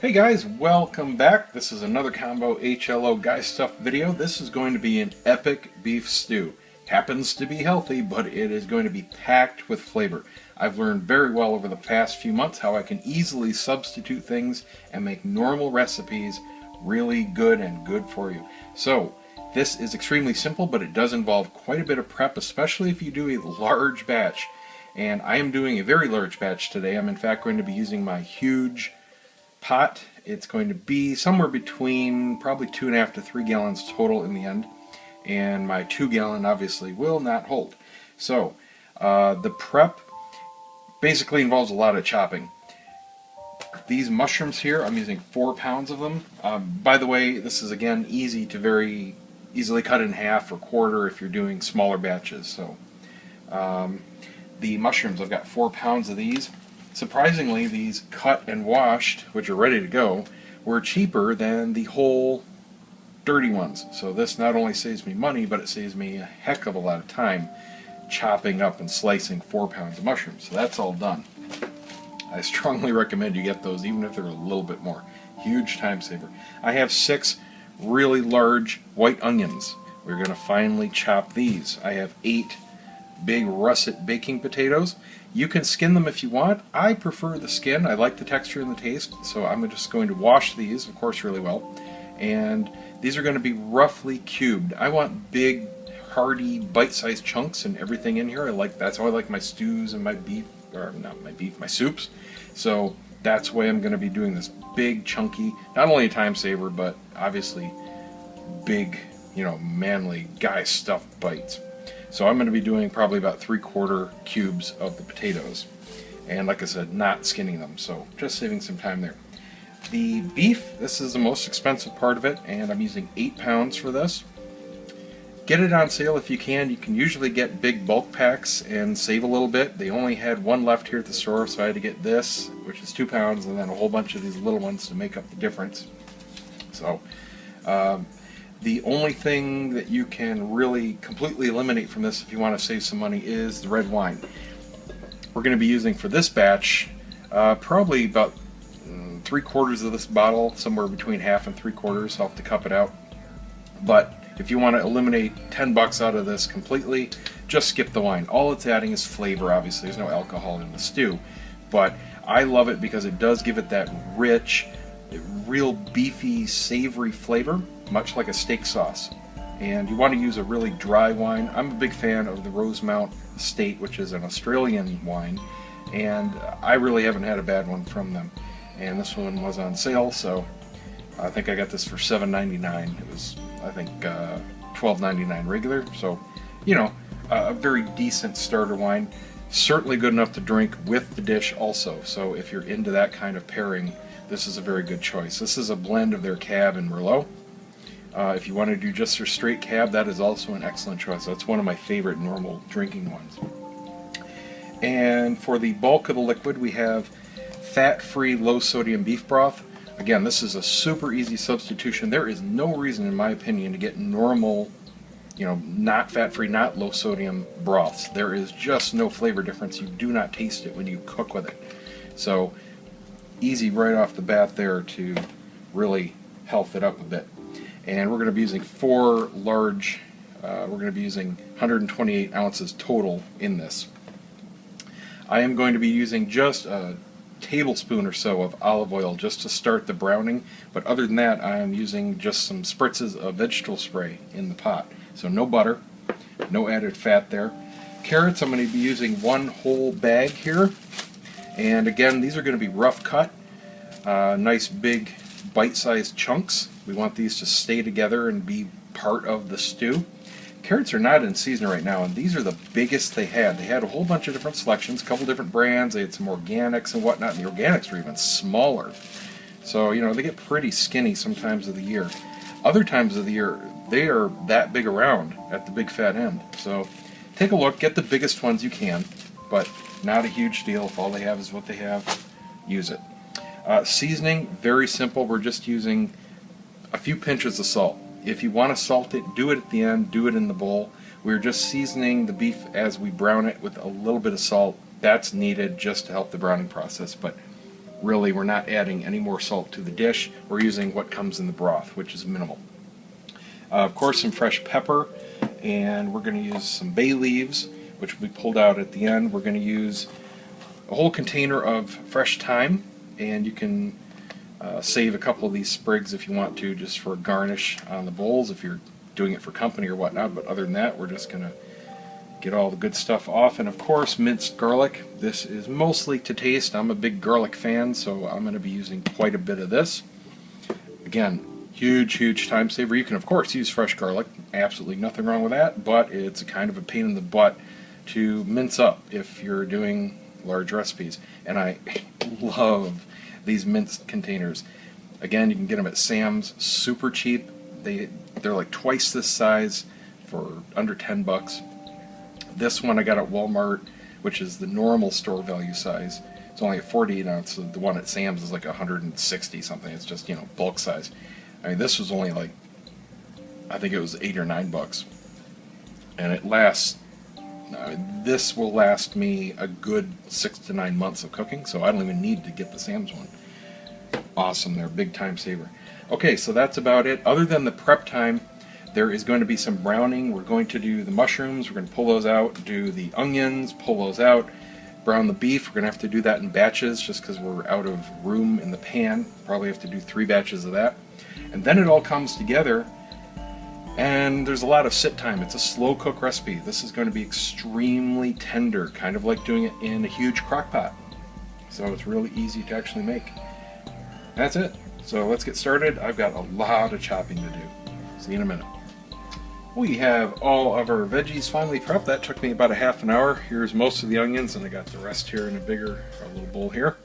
Hey guys, welcome back. This is another combo HLO guy stuff video. This is going to be an epic beef stew. Happens to be healthy, but it is going to be packed with flavor. I've learned very well over the past few months how I can easily substitute things and make normal recipes really good and good for you. So this is extremely simple, but it does involve quite a bit of prep, especially if you do a large batch. And I am doing a very large batch today. I'm in fact going to be using my huge pot. It's going to be somewhere between probably 2.5 to 3 gallons total in the end, and my 2-gallon obviously will not hold. So the prep basically involves a lot of chopping. These mushrooms here, I'm using 4 pounds of them. By the way, this is again easy to very easily cut in half or quarter if you're doing smaller batches. So the mushrooms, I've got 4 pounds of these. Surprisingly, these cut and washed, which are ready to go, were cheaper than the whole dirty ones. So this not only saves me money, but it saves me a heck of a lot of time chopping up and slicing 4 pounds of mushrooms. So that's all done. I strongly recommend you get those, even if they're a little bit more. Huge time saver. I have 6 really large white onions. We're going to finally chop these. I have 8 big russet baking potatoes. You can skin them if you want. I prefer the skin. I like the texture and the taste, so I'm just going to wash these, of course, really well. And these are going to be roughly cubed. I want big, hearty, bite-sized chunks and everything in here. That's how I like my stews and my beef, or not my beef, my soups. So that's why I'm going to be doing this big, chunky, not only a time saver, but obviously big, manly guy stuffed bites. So I'm going to be doing probably about 3/4 cubes of the potatoes. And like I said, not skinning them, so just saving some time there. The beef, this is the most expensive part of it, and I'm using 8 pounds for this. Get it on sale if you can. You can usually get big bulk packs and save a little bit. They only had one left here at the store, so I had to get this, which is 2 pounds, and then a whole bunch of these little ones to make up the difference. So, the only thing that you can really completely eliminate from this if you want to save some money is the red wine. We're going to be using for this batch probably about 3/4 of this bottle, somewhere between half and 3/4. I'll have to cup it out. But if you want to eliminate $10 out of this completely, just skip the wine. All it's adding is flavor, obviously. There's no alcohol in the stew. But I love it because it does give it that rich, real beefy, savory flavor, much like a steak sauce. And you want to use a really dry wine. I'm a big fan of the Rosemount Estate, which is an Australian wine, and I really haven't had a bad one from them. And this one was on sale, so I think I got this for $7.99. It was, I think, $12.99 regular, so a very decent starter wine. Certainly good enough to drink with the dish also, so if you're into that kind of pairing, this is a very good choice. This is a blend of their Cab and Merlot. If you want to do just their straight Cab, that is also an excellent choice. That's one of my favorite normal drinking ones. And for the bulk of the liquid, we have fat-free, low-sodium beef broth. Again, this is a super easy substitution. There is no reason, in my opinion, to get normal, not fat-free, not low-sodium broths. There is just no flavor difference. You do not taste it when you cook with it. So, easy right off the bat there to really health it up a bit. And we're going to be using 4 large, we're going to be using 128 ounces total in this. I am going to be using just a tablespoon or so of olive oil just to start the browning, but other than that I am using just some spritzes of vegetable spray in the pot. So no butter, no added fat there. Carrots, I'm going to be using 1 whole bag here, and again these are going to be rough cut, nice big bite-sized chunks. We want these to stay together and be part of the stew. Carrots are not in season right now, and these are the biggest they had. They had a whole bunch of different selections, a couple different brands. They had some organics and whatnot, and the organics were even smaller. So, they get pretty skinny sometimes of the year. Other times of the year, they are that big around at the big fat end. So, take a look, get the biggest ones you can, but not a huge deal. If all they have is what they have, use it. Seasoning, very simple. We're just using a few pinches of salt. If you want to salt it, do it at the end, do it in the bowl. We're just seasoning the beef as we brown it with a little bit of salt. That's needed just to help the browning process, but Really, we're not adding any more salt to the dish. We're using what comes in the broth, which is minimal. Of course, some fresh pepper, and we're going to use some bay leaves, which will be pulled out at the end. We're going to use a whole container of fresh thyme, and you can save a couple of these sprigs if you want to, just for a garnish on the bowls if you're doing it for company or whatnot. But other than that, we're just going to get all the good stuff off. And of course, minced garlic. This is mostly to taste. I'm a big garlic fan, so I'm going to be using quite a bit of this. Again, huge time saver. You can of course use fresh garlic, absolutely nothing wrong with that, but it's a kind of a pain in the butt to mince up if you're doing large recipes. And I love these minced containers. Again, you can get them at Sam's, super cheap. They're like twice this size for under 10 bucks. This one I got at Walmart, which is the normal store value size. It's only a 48 ounce. The one at Sam's is like 160 something. It's just, you know, bulk size. I mean, this was only like, I think it was 8 or 9 bucks. And it lasts, this will last me a good 6 to 9 months of cooking, so I don't even need to get the Sam's one. Awesome, they're a big time saver. Okay, so that's about it. Other than the prep time, there is going to be some browning. We're going to do the mushrooms, we're going to pull those out, do the onions, pull those out, brown the beef. We're going to have to do that in batches just because we're out of room in the pan. Probably have to do 3 batches of that. And then it all comes together, and there's a lot of sit time. It's a slow cook recipe. This is going to be extremely tender, kind of like doing it in a huge crock pot. So it's really easy to actually make. That's it. So let's get started. I've got a lot of chopping to do. See you in a minute. We have all of our veggies finally prepped. That took me about a half an hour. Here's most of the onions, and I got the rest here in a bigger little bowl here.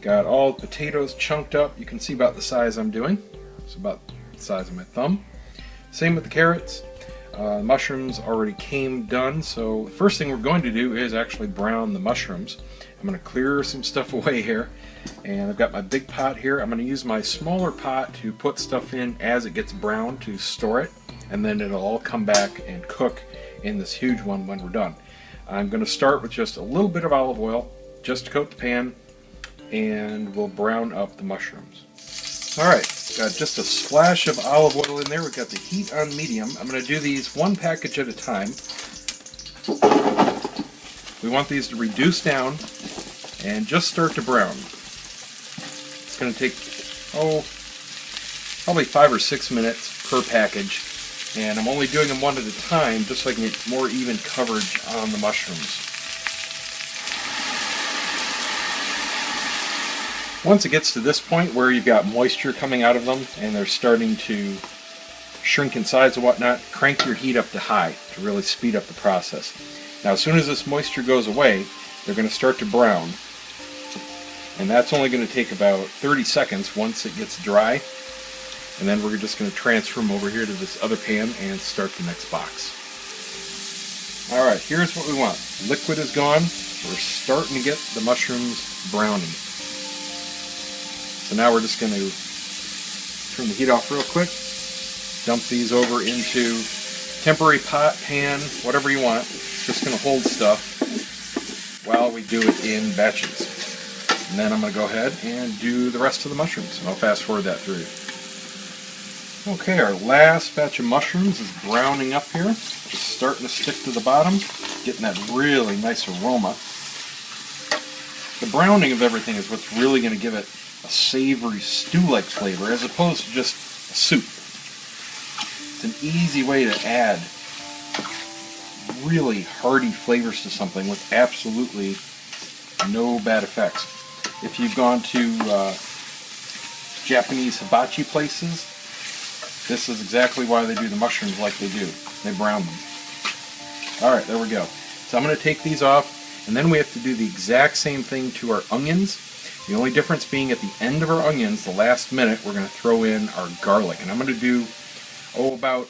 Got all the potatoes chunked up. You can see about the size I'm doing. It's about the size of my thumb. Same with the carrots. Mushrooms already came done, so the first thing we're going to do is actually brown the mushrooms. I'm going to clear some stuff away here, and I've got my big pot here. I'm going to use my smaller pot to put stuff in as it gets brown to store it, and then it'll all come back and cook in this huge one when we're done. I'm going to start with just a little bit of olive oil just to coat the pan, and we'll brown up the mushrooms. Alright, got just a splash of olive oil in there. We've got the heat on medium. I'm going to do these one package at a time. We want these to reduce down and just start to brown. It's going to take, probably 5 or 6 minutes per package. And I'm only doing them one at a time just so I can get more even coverage on the mushrooms. Once it gets to this point where you've got moisture coming out of them and they're starting to shrink in size and whatnot, crank your heat up to high to really speed up the process. Now as soon as this moisture goes away, they're going to start to brown. And that's only going to take about 30 seconds once it gets dry. And then we're just going to transfer them over here to this other pan and start the next box. Alright, here's what we want. Liquid is gone. We're starting to get the mushrooms browning. So now we're just going to turn the heat off real quick. Dump these over into temporary pot, pan, whatever you want. Just going to hold stuff while we do it in batches. And then I'm going to go ahead and do the rest of the mushrooms. And I'll fast forward that through. Okay, our last batch of mushrooms is browning up here. Just starting to stick to the bottom. Getting that really nice aroma. The browning of everything is what's really going to give it a savory stew-like flavor as opposed to just a soup. It's an easy way to add really hearty flavors to something with absolutely no bad effects. If you've gone to Japanese hibachi places, this is exactly why they do the mushrooms like they do. They brown them. Alright, there we go. So I'm going to take these off, and then we have to do the exact same thing to our onions. The only difference being at the end of our onions, the last minute, we're going to throw in our garlic. And I'm going to do, about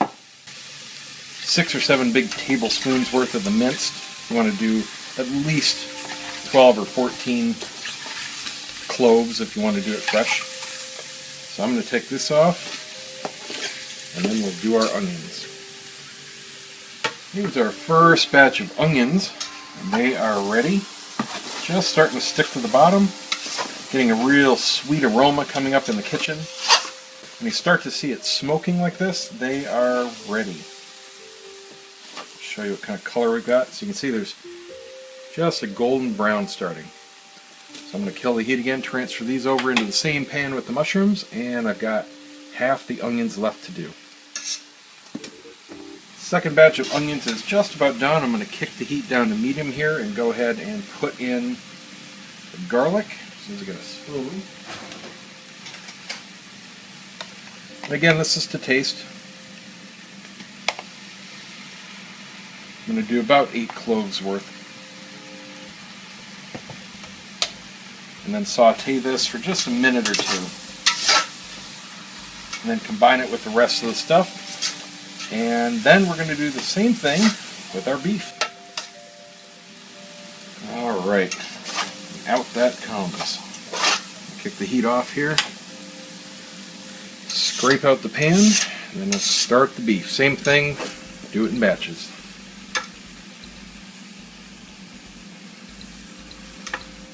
6 or 7 big tablespoons worth of the minced. You want to do at least 12 or 14 cloves if you want to do it fresh. So I'm going to take this off, and then we'll do our onions. Here's our first batch of onions, and they are ready. Just starting to stick to the bottom. Getting a real sweet aroma coming up in the kitchen. When you start to see it smoking like this, they are ready. Show you what kind of color we've got. So you can see there's just a golden brown starting. So I'm going to kill the heat again, transfer these over into the same pan with the mushrooms, and I've got half the onions left to do. Second batch of onions is just about done. I'm going to kick the heat down to medium here and go ahead and put in the garlic. As soon as I get a spoon. And again, this is to taste. I'm going to do about 8 cloves worth. And then saute this for just a minute or two. And then combine it with the rest of the stuff. And then we're going to do the same thing with our beef. Alright, out that comes. Kick the heat off here. Scrape out the pan, and then let's start the beef. Same thing, do it in batches.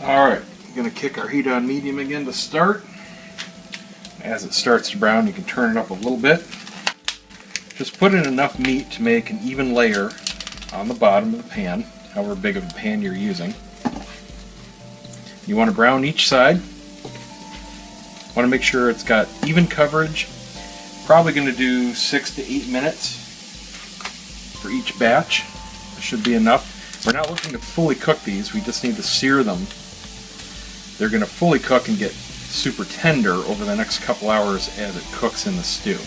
Alright, we're going to kick our heat on medium again to start. As it starts to brown, you can turn it up a little bit. Just put in enough meat to make an even layer on the bottom of the pan, however big of a pan you're using. You want to brown each side. Want to make sure it's got even coverage. Probably going to do 6 to 8 minutes for each batch. That should be enough. We're not looking to fully cook these, we just need to sear them. They're going to fully cook and get super tender over the next couple hours as it cooks in the stew.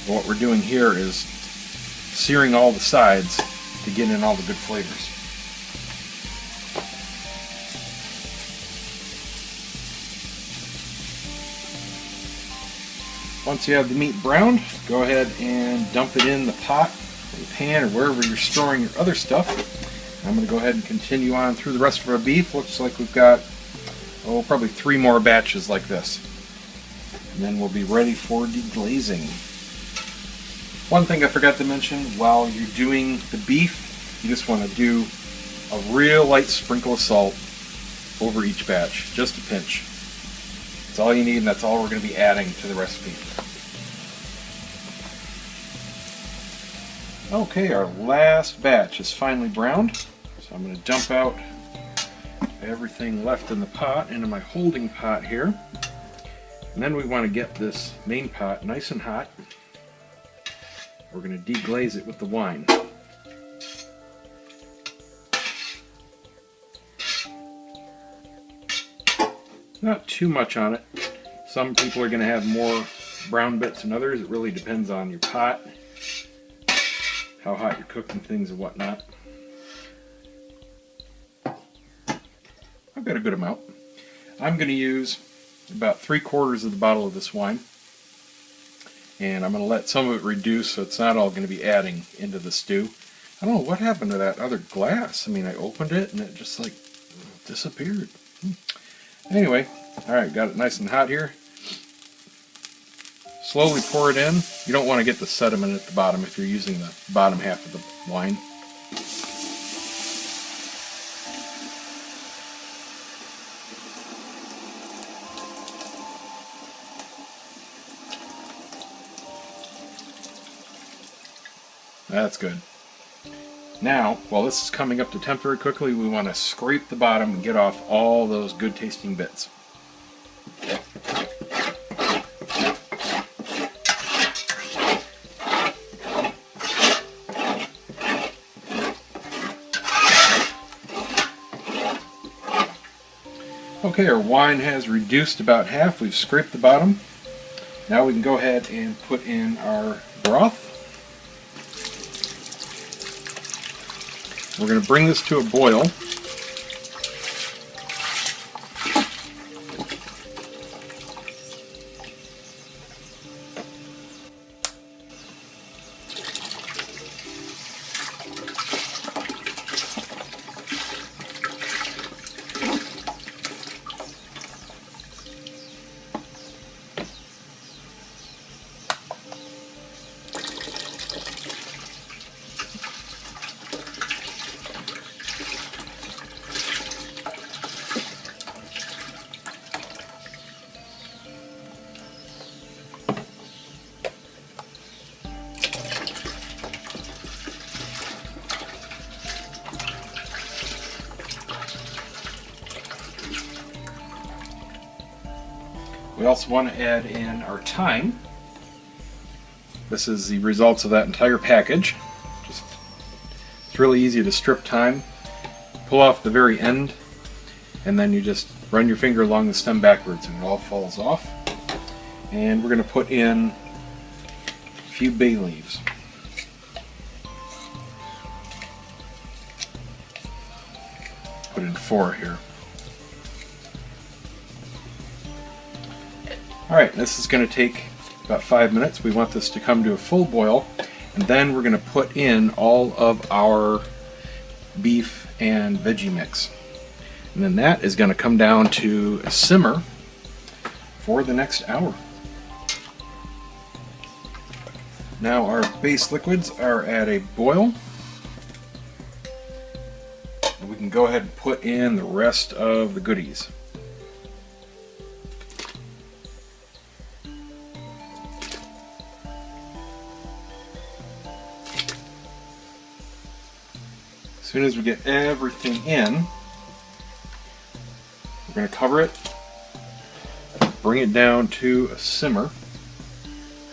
But what we're doing here is searing all the sides to get in all the good flavors. Once you have the meat browned, go ahead and dump it in the pot or the pan or wherever you're storing your other stuff. I'm going to go ahead and continue on through the rest of our beef. Looks like we've got, probably 3 more batches like this. And then we'll be ready for deglazing. One thing I forgot to mention, while you're doing the beef, you just want to do a real light sprinkle of salt over each batch, just a pinch. That's all you need, and that's all we're going to be adding to the recipe. Okay, our last batch is finally browned, so I'm going to dump out everything left in the pot into my holding pot here. And then we want to get this main pot nice and hot. We're going to deglaze it with the wine. Not too much on it. Some people are going to have more brown bits than others. It really depends on your pot, how hot you're cooking things and whatnot. I've got a good amount. I'm going to use about 3/4 of the bottle of this wine. And I'm going to let some of it reduce so it's not all going to be adding into the stew. I don't know what happened to that other glass. I mean, I opened it and it just like disappeared. Anyway, alright, got it nice and hot here. Slowly pour it in. You don't want to get the sediment at the bottom if you're using the bottom half of the wine. That's good. Now, while this is coming up to temp very quickly, we want to scrape the bottom and get off all those good tasting bits. Okay, our wine has reduced about half. We've scraped the bottom. Now we can go ahead and put in our broth. We're going to bring this to a boil. We also want to add in our thyme. This is the results of that entire package. It's really easy to strip thyme, pull off the very end, and then you just run your finger along the stem backwards and it all falls off. And we're going to put in a few bay leaves. Put in 4 here. Alright, this is going to take about 5 minutes. We want this to come to a full boil, and then we're going to put in all of our beef and veggie mix. And then that is going to come down to a simmer for the next hour. Now our base liquids are at a boil. And we can go ahead and put in the rest of the goodies. As soon as we get everything in, we're going to cover it, bring it down to a simmer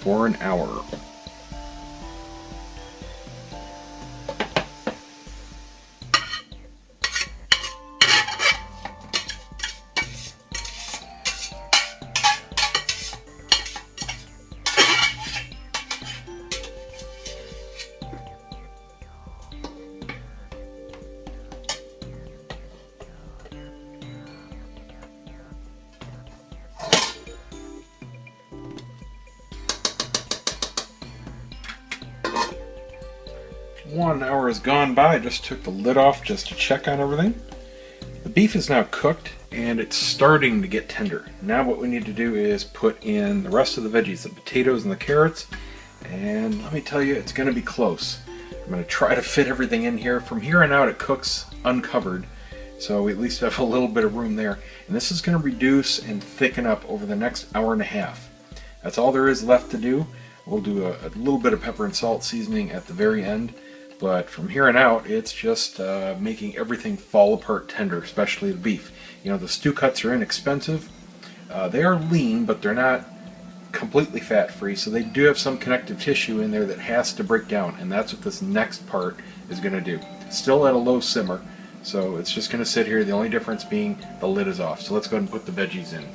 for an hour. One hour has gone by. I just took the lid off just to check on everything. The beef is now cooked and it's starting to get tender. Now what we need to do is put in the rest of the veggies, the potatoes and the carrots, and let me tell you, it's going to be close. I'm going to try to fit everything in here. From here on out it cooks uncovered, so we at least have a little bit of room there. And this is going to reduce and thicken up over the next hour and a half. That's all there is left to do. We'll do a little bit of pepper and salt seasoning at the very end. But from here on out, it's just making everything fall apart tender, especially the beef. You know, the stew cuts are inexpensive. They are lean, but they're not completely fat-free, so they do have some connective tissue in there that has to break down, and that's what this next part is going to do. Still at a low simmer, so it's just going to sit here, the only difference being the lid is off. So let's go ahead and put the veggies in.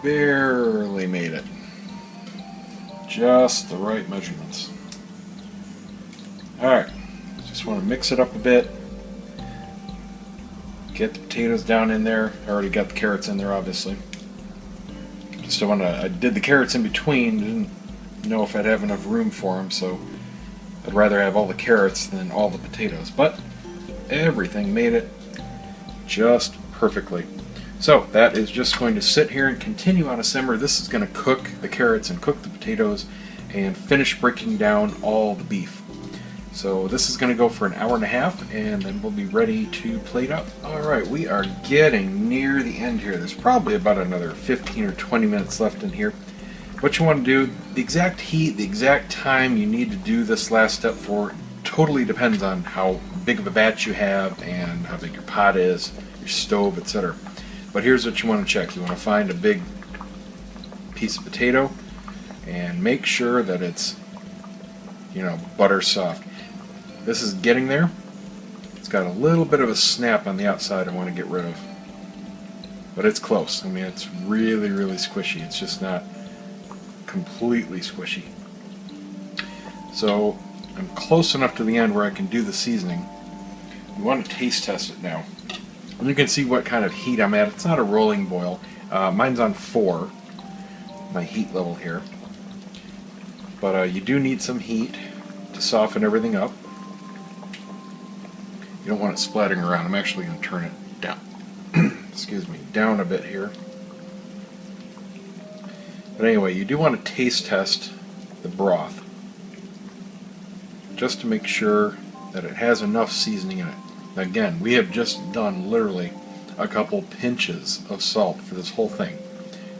Barely made it. Just the right measurements. Alright, just want to mix it up a bit. Get the potatoes down in there. I already got the carrots in there, obviously. Just don't want to, I did the carrots in between, didn't know if I'd have enough room for them, so I'd rather have all the carrots than all the potatoes. But everything made it just perfectly. So that is just going to sit here and continue on a simmer. This is going to cook the carrots and cook the potatoes and finish breaking down all the beef. So this is going to go for an hour and a half, and then we'll be ready to plate up. Alright, we are getting near the end here. There's probably about another 15 or 20 minutes left in here. What you want to do, the exact heat, the exact time you need to do this last step for totally depends on how big of a batch you have and how big your pot is, your stove, etc. But here's what you want to check. You want to find a big piece of potato and make sure that it's, you know, butter soft. This is getting there. It's got a little bit of a snap on the outside I want to get rid of. But it's close. I mean, it's really, really squishy. It's just not completely squishy. So I'm close enough to the end where I can do the seasoning. We want to taste test it now. And you can see what kind of heat I'm at. It's not a rolling boil. Mine's on 4, my heat level here. But you do need some heat to soften everything up. You don't want it splattering around. I'm actually going to turn it down. Excuse me, down a bit here. But anyway, you do want to taste test the broth, just to make sure that it has enough seasoning in it. Again, we have just done literally a couple pinches of salt for this whole thing.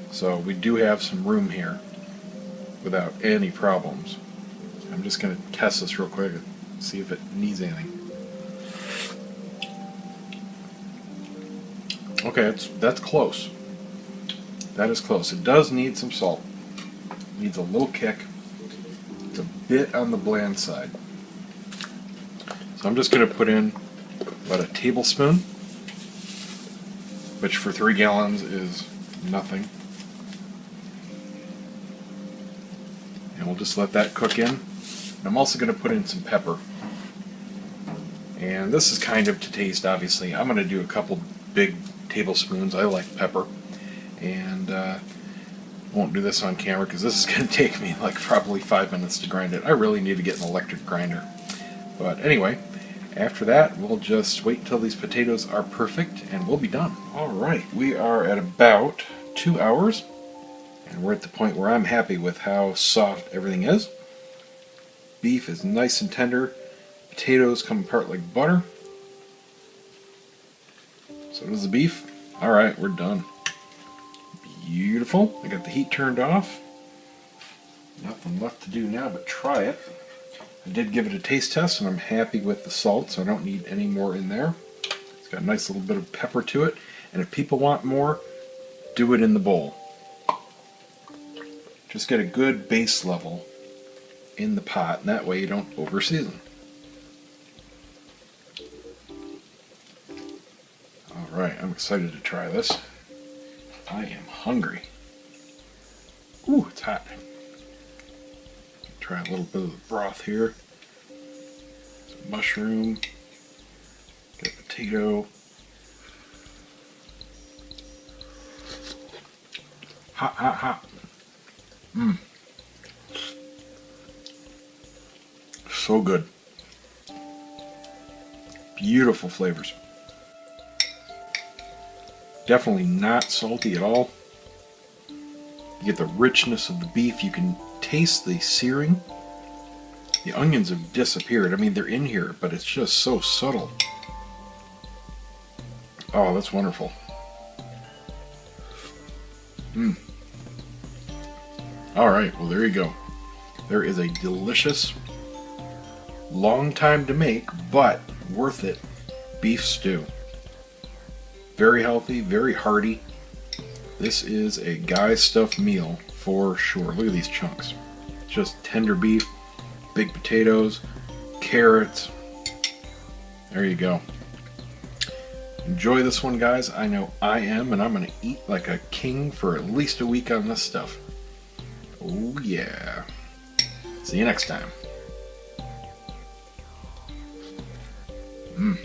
So we do have some room here without any problems. I'm just going to test this real quick and see if it needs anything. Okay, that's close. That is close. It does need some salt. It needs a little kick. It's a bit on the bland side. So I'm just going to put in about a tablespoon, which for 3 gallons is nothing. And we'll just let that cook in. And I'm also going to put in some pepper. And this is kind of to taste, obviously. I'm going to do a couple big tablespoons. I like pepper. And won't do this on camera because this is going to take me like probably 5 minutes to grind it. I really need to get an electric grinder. But anyway, after that, we'll just wait until these potatoes are perfect and we'll be done. Alright, we are at about 2 hours. And we're at the point where I'm happy with how soft everything is. Beef is nice and tender. Potatoes come apart like butter. So does the beef. Alright, we're done. Beautiful. I got the heat turned off. Nothing left to do now but try it. I did give it a taste test and I'm happy with the salt, so I don't need any more in there. It's got a nice little bit of pepper to it. And if people want more, do it in the bowl. Just get a good base level in the pot, and that way you don't over season. Alright, I'm excited to try this. I am hungry. Ooh, it's hot. Try a little bit of the broth here. Some mushroom. Got potato. Hot, hot, hot. Mmm. So good. Beautiful flavors. Definitely not salty at all. You get the richness of the beef. You can taste the searing. The onions have disappeared. I mean, they're in here, but it's just so subtle. Oh, that's wonderful. Mmm. Alright, well there you go. There is a delicious, long time to make, but worth it beef stew. Very healthy, very hearty. This is a guy stuff meal for sure. Look at these chunks. Just tender beef, big potatoes, carrots. There you go. Enjoy this one, guys. I know I am, and I'm going to eat like a king for at least a week on this stuff. Oh yeah. See you next time. Mmm.